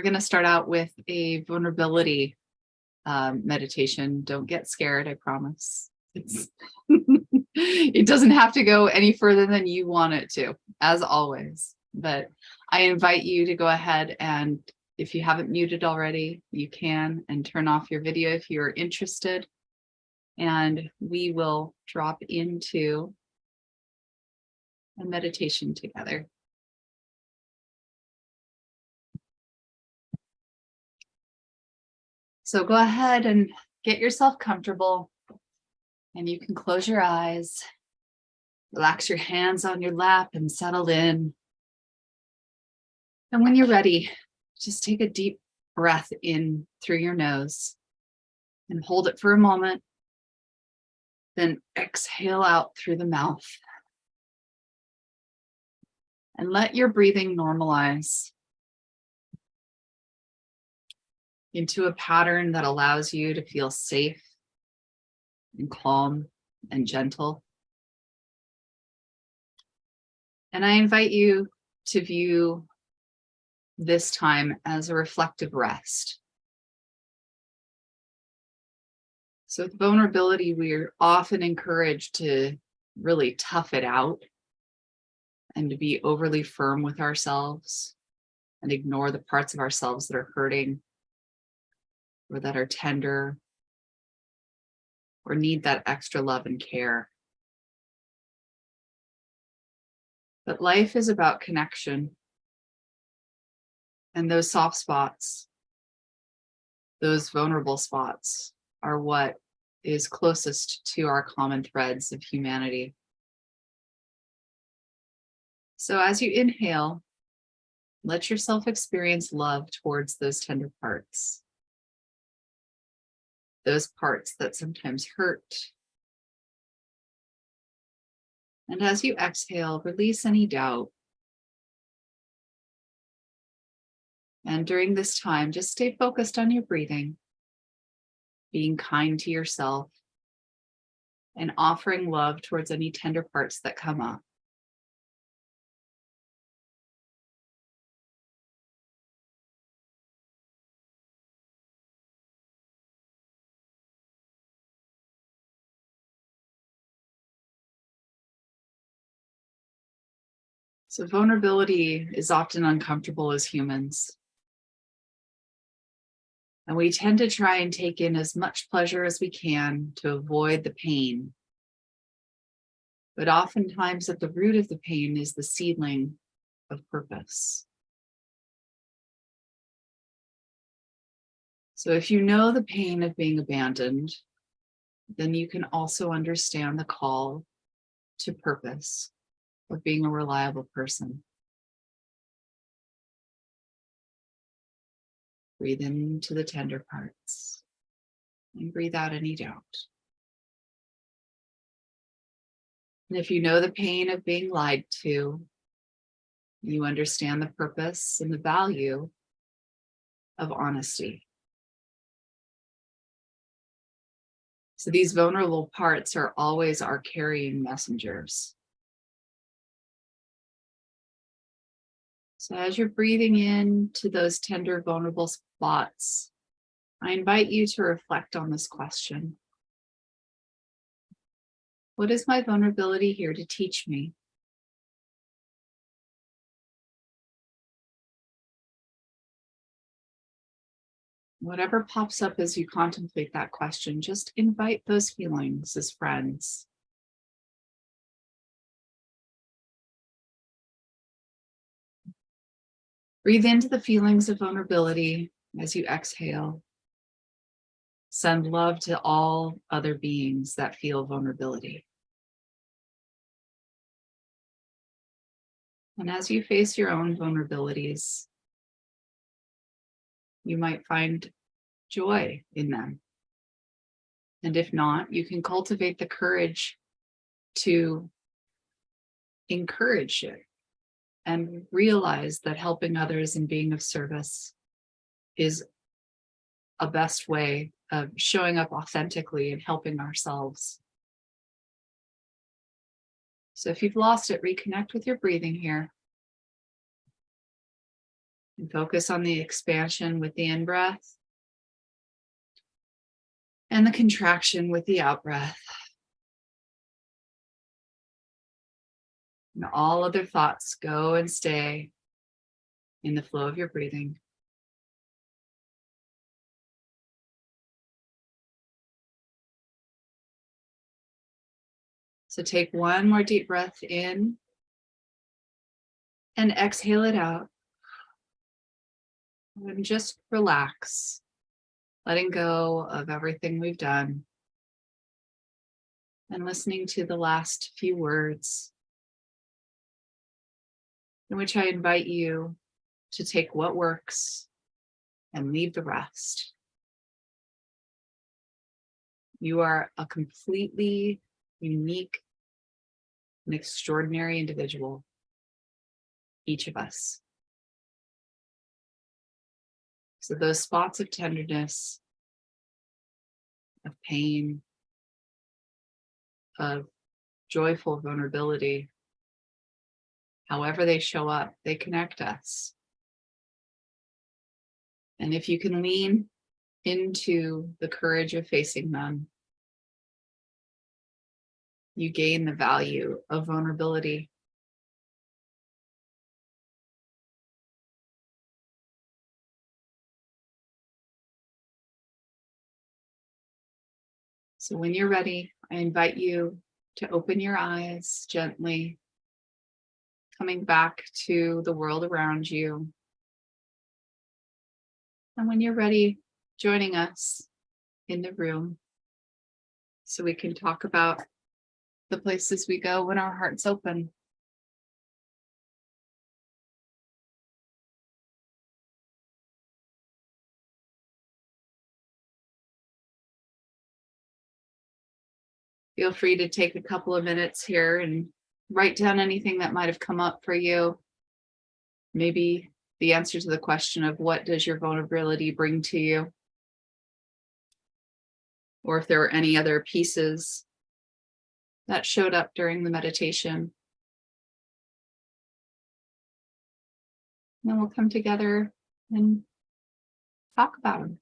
we're going to start out with a vulnerability meditation. Don't get scared, I promise. It doesn't have to go any further than you want it to, as always. But I invite you to go ahead and, if you haven't muted already, you can, and turn off your video if you're interested. And we will drop into a meditation together. So go ahead and get yourself comfortable, and you can close your eyes, relax your hands on your lap and settle in. And when you're ready, just take a deep breath in through your nose and hold it for a moment. Then exhale out through the mouth. And let your breathing normalize into a pattern that allows you to feel safe and calm and gentle. And I invite you to view this time as a reflective rest. So with vulnerability, we're often encouraged to really tough it out and to be overly firm with ourselves and ignore the parts of ourselves that are hurting or that are tender or need that extra love and care. But life is about connection. And those soft spots, those vulnerable spots, are what is closest to our common threads of humanity. So as you inhale, let yourself experience love towards those tender parts. Those parts that sometimes hurt. And as you exhale, release any doubt. And during this time, just stay focused on your breathing, being kind to yourself, and offering love towards any tender parts that come up. So vulnerability is often uncomfortable as humans. And we tend to try and take in as much pleasure as we can to avoid the pain. But oftentimes at the root of the pain is the seedling of purpose. So if you know the pain of being abandoned, then you can also understand the call to purpose of being a reliable person. Breathe into the tender parts and breathe out any doubt. And if you know the pain of being lied to, you understand the purpose and the value of honesty. So these vulnerable parts are always our carrying messengers. So as you're breathing into those tender, vulnerable spots, I invite you to reflect on this question. What is my vulnerability here to teach me? Whatever pops up as you contemplate that question, just invite those feelings as friends. Breathe into the feelings of vulnerability as you exhale. Send love to all other beings that feel vulnerability. And as you face your own vulnerabilities, you might find joy in them. And if not, you can cultivate the courage to encourage it and realize that helping others and being of service is a best way of showing up authentically and helping ourselves. So if you've lost it, reconnect with your breathing here. And focus on the expansion with the in-breath and the contraction with the out-breath. And all other thoughts go and stay in the flow of your breathing. So take one more deep breath in and exhale it out. And just relax, letting go of everything we've done and listening to the last few words, in which I invite you to take what works and leave the rest. You are a completely unique and extraordinary individual, each of us. So those spots of tenderness, of pain, of joyful vulnerability, however they show up, they connect us. And if you can lean into the courage of facing them, you gain the value of vulnerability. So when you're ready, I invite you to open your eyes gently, coming back to the world around you. And when you're ready, joining us in the room so we can talk about the places we go when our hearts open. Feel free to take a couple of minutes here and write down anything that might have come up for you. Maybe the answer to the question of what does your vulnerability bring to you? Or if there were any other pieces that showed up during the meditation. Then we'll come together and talk about them.